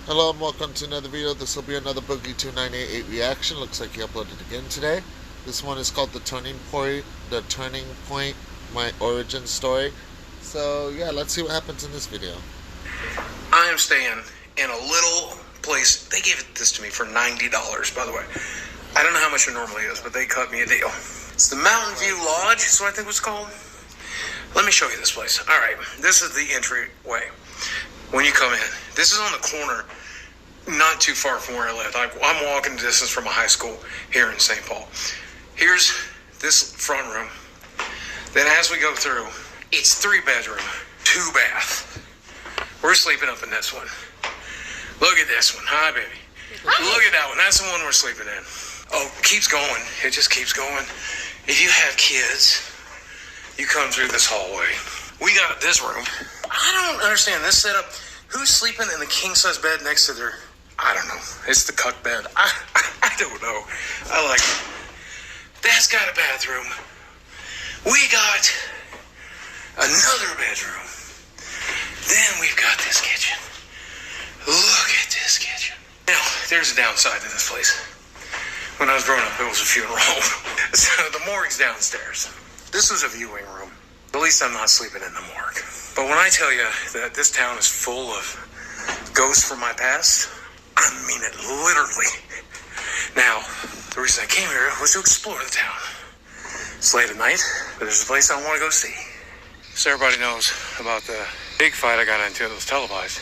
Hello and welcome to another video. This will be another Boogie2988 reaction. Looks like he uploaded again today. This one is called The Turning Point, My Origin Story. So yeah, let's see what happens in this video. I am staying in a little place. They gave this to me for $90, by the way. I don't know how much it normally is, but they cut me a deal. It's the Mountain View Lodge, is what I think it's called. Let me show you this place. All right, this is the entryway. When you come in, this is on the corner, not too far from where I live. I'm walking distance from a high school here in St. Paul. Here's this front room. Then as we go through, it's 3-bedroom, 2-bath. We're sleeping up in this one. Look at this one. Hi, baby. Hi. Look at that one. That's the one we're sleeping in. Oh, it keeps going. It just keeps going. If you have kids, you come through this hallway. We got this room. I don't understand this setup. Who's sleeping in the king-size bed next to their... I don't know. It's the cuck bed. I don't know. I like it. That's got a bathroom. We got another bedroom. Then we've got this kitchen. Look at this kitchen. Now, there's a downside to this place. When I was growing up, it was a funeral home. So the morgue's downstairs. This was a viewing room. At least I'm not sleeping in the morgue. But when I tell you that this town is full of ghosts from my past, I mean it literally. Now, the reason I came here was to explore the town. It's late at night, but there's a place I want to go see. So everybody knows about the big fight I got into that was televised.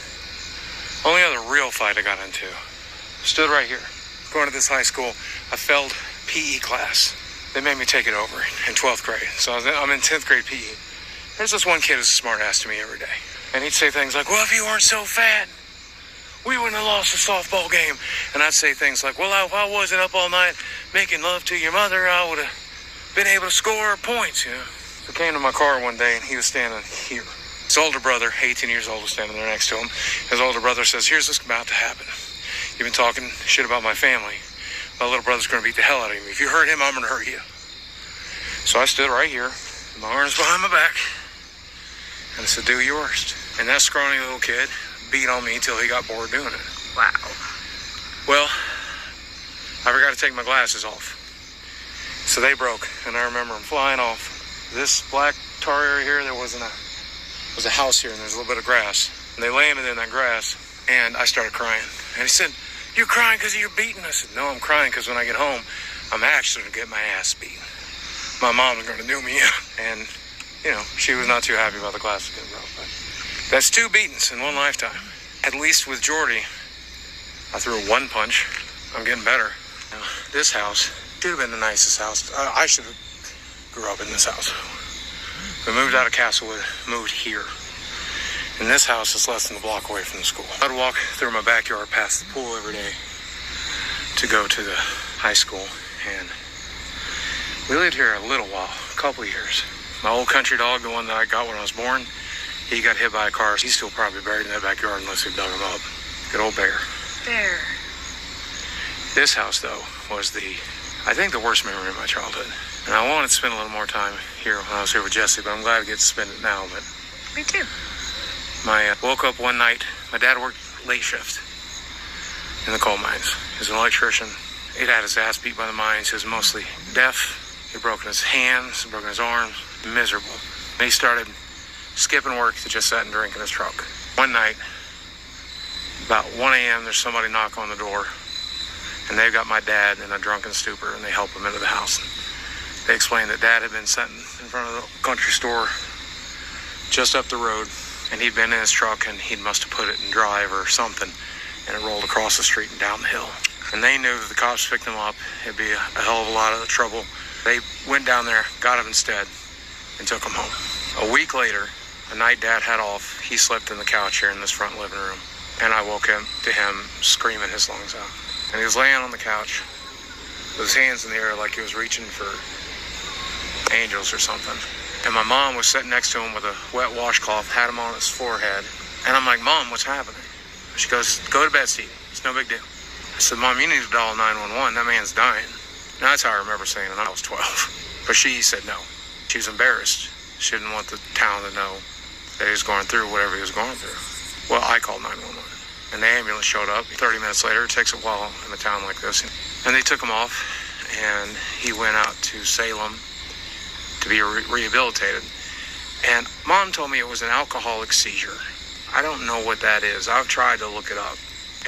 Only other real fight I got into stood right here. Going to this high school, I failed PE class. They made me take it over in 12th grade. So I'm in 10th grade PE. There's this one kid who's a smart ass to me every day. And he'd say things like, well, if you weren't so fat, we wouldn't have lost the softball game. And I'd say things like, well, if I wasn't up all night making love to your mother, I would have been able to score points, you know. So I came to my car one day and he was standing here. His older brother, 18 years old, was standing there next to him. His older brother says, here's what's about to happen. You've been talking shit about my family. My little brother's going to beat the hell out of me. If you hurt him, I'm going to hurt you. So I stood right here, my arms behind my back, and I said, do your worst. And that scrawny little kid beat on me until he got bored doing it. Wow. Well, I forgot to take my glasses off. So they broke, and I remember them flying off. This black tar area here, there was a house here, and there's a little bit of grass. And they landed in that grass, and I started crying. And he said, you're crying because of your beating? I said, no, I'm crying because when I get home, I'm actually going to get my ass beaten. My mom is going to do me in. And, you know, she was not too happy about the glasses getting broke. But that's 2 beatings in one lifetime. At least with Jordy, I threw one punch. I'm getting better. Now, this house should have been the nicest house. I should have grew up in this house. We moved out of Castlewood, moved here. And this house is less than a block away from the school. I'd walk through my backyard past the pool every day to go to the high school. And we lived here a little while, a couple of years. My old country dog, the one that I got when I was born, he got hit by a car. He's still probably buried in that backyard unless we dug him up. Good old bear. Bear. This house, though, was I think the worst memory of my childhood. And I wanted to spend a little more time here when I was here with Jesse, but I'm glad to get to spend it now. But Me too. I woke up one night. My dad worked late shift in the coal mines. He was an electrician. He'd had his ass beat by the mines. He was mostly deaf. He'd broken his hands, broken his arms. Miserable. And he started skipping work to just sit and drink in his truck. One night, about 1 a.m., there's somebody knock on the door. And they've got my dad in a drunken stupor, and they help him into the house. They explained that Dad had been sitting in front of the country store just up the road. And he'd been in his truck, and he must have put it in drive or something, and it rolled across the street and down the hill. And they knew that the cops picked him up. It'd be a hell of a lot of trouble. They went down there, got him instead, and took him home. A week later, the night Dad had off, he slept in the couch here in this front living room. And I woke him to him screaming his lungs out. And he was laying on the couch with his hands in the air like he was reaching for angels or something. And my mom was sitting next to him with a wet washcloth, had him on his forehead. And I'm like, Mom, what's happening? She goes, go to bed, Steve. It's no big deal. I said, Mom, you need to dial 911. That man's dying. And that's how I remember saying it when I was 12. But she said no. She was embarrassed. She didn't want the town to know that he was going through whatever he was going through. Well, I called 911. and the ambulance showed up. 30 minutes later, it takes a while in a town like this. And they took him off, and he went out to Salem to be rehabilitated. And Mom told me it was an alcoholic seizure. I don't know what that is. I've tried to look it up.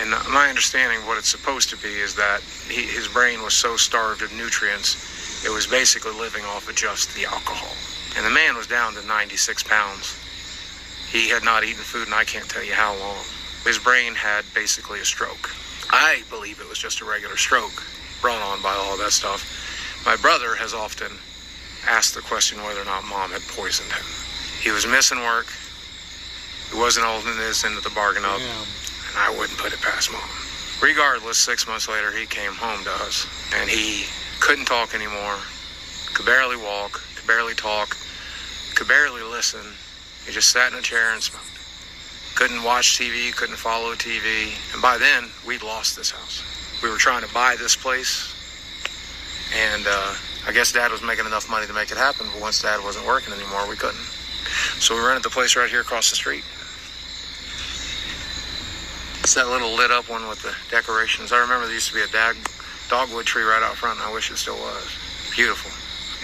And my understanding of what it's supposed to be is that his brain was so starved of nutrients, it was basically living off of just the alcohol. And the man was down to 96 pounds. He had not eaten food, and I can't tell you how long. His brain had basically a stroke. I believe it was just a regular stroke brought on by all that stuff. My brother has often asked the question whether or not Mom had poisoned him. He was missing work. He wasn't holding this into the bargain up. Yeah. And I wouldn't put it past Mom. Regardless, 6 months later, he came home to us. And he couldn't talk anymore. Could barely walk. Could barely talk. Could barely listen. He just sat in a chair and smoked. Couldn't watch TV. Couldn't follow TV. And by then, we'd lost this house. We were trying to buy this place. And I guess Dad was making enough money to make it happen. But once Dad wasn't working anymore, we couldn't. So we rented the place right here across the street. It's that little lit up one with the decorations. I remember there used to be a dogwood tree right out front, and I wish it still was. Beautiful.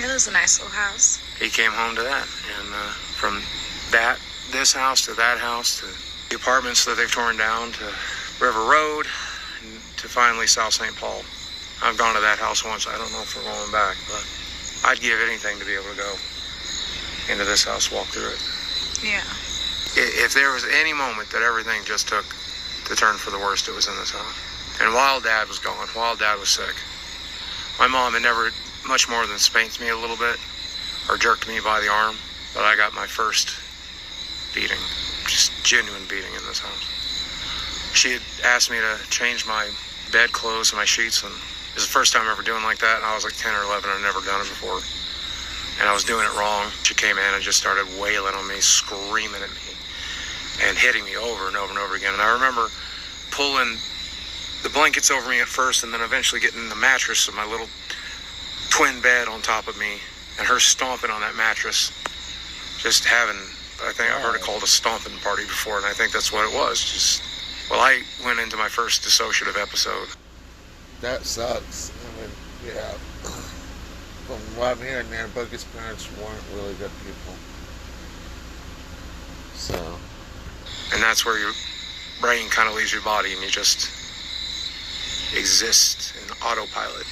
It is a nice little house. He came home to that. And from this house to that house to the apartments that they've torn down to River Road and to finally South St. Paul. I've gone to that house once. I don't know if we're going back, but I'd give anything to be able to go into this house, walk through it. Yeah. If there was any moment that everything just took to turn for the worst, it was in this house. And while Dad was gone, while Dad was sick, my mom had never much more than spanked me a little bit or jerked me by the arm, but I got my first beating, just genuine beating in this house. She had asked me to change my bed clothes and my sheets, and it was the first time ever doing like that. I was like 10 or 11, I'd never done it before. And I was doing it wrong. She came in and just started wailing on me, screaming at me, and hitting me over and over and over again. And I remember pulling the blankets over me at first, and then eventually getting the mattress of my little twin bed on top of me, and her stomping on that mattress, just having, I think I've heard it called a stomping party before, and I think that's what it was. Well, I went into my first dissociative episode. That sucks. I mean, yeah. From what I'm hearing there, Boogie's parents weren't really good people. So. And that's where your brain kind of leaves your body and you just exist in autopilot.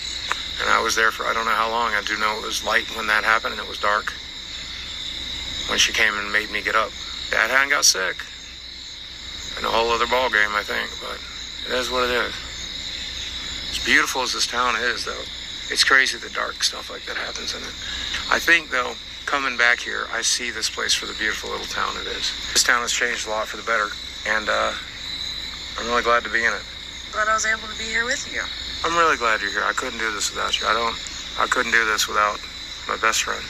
And I was there for I don't know how long. I do know it was light when that happened and it was dark when she came and made me get up. Dad hadn't got sick. And a whole other ball game, I think. But it is what it is. As beautiful as this town is, though, it's crazy the dark stuff like that happens in it. I think, though, coming back here, I see this place for the beautiful little town it is. This town has changed a lot for the better, and I'm really glad to be in it. Glad I was able to be here with you. I'm really glad you're here. I couldn't do this without you. I couldn't do this without my best friend.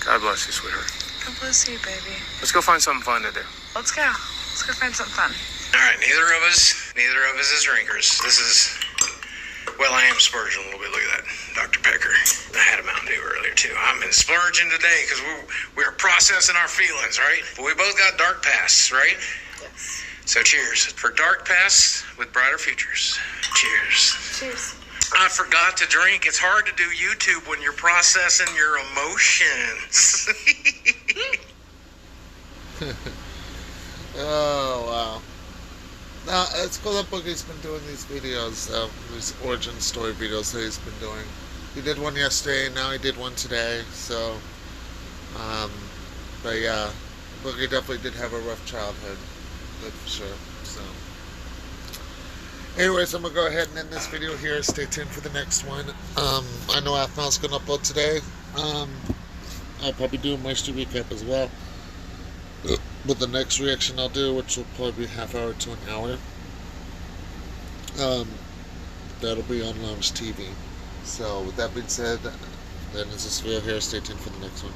God bless you, sweetheart. God bless you, baby. Let's go find something fun to do. Let's go. Let's go find something fun. All right, neither of us is drinkers. This is, well, I am splurging a little bit. Look at that, Dr. Pecker. I had a Mountain Dew earlier, too. I'm in splurging today because we're processing our feelings, right? But we both got dark pasts, right? Yes. So cheers for dark pasts with brighter futures. Cheers. Cheers. I forgot to drink. It's hard to do YouTube when you're processing your emotions. Oh, wow. Now, it's cool that Boogie's been doing these videos, these origin story videos that he's been doing. He did one yesterday, now he did one today, so, but yeah, Boogie definitely did have a rough childhood, that's for sure, so. Anyways, I'm going to go ahead and end this video here. Stay tuned for the next one. I know Athmel's going to upload today. I'll probably do a moisture recap as well. With the next reaction I'll do, which will probably be half hour to an hour. That'll be on Lounge TV. So, with that being said, that ends this video here. Stay tuned for the next one.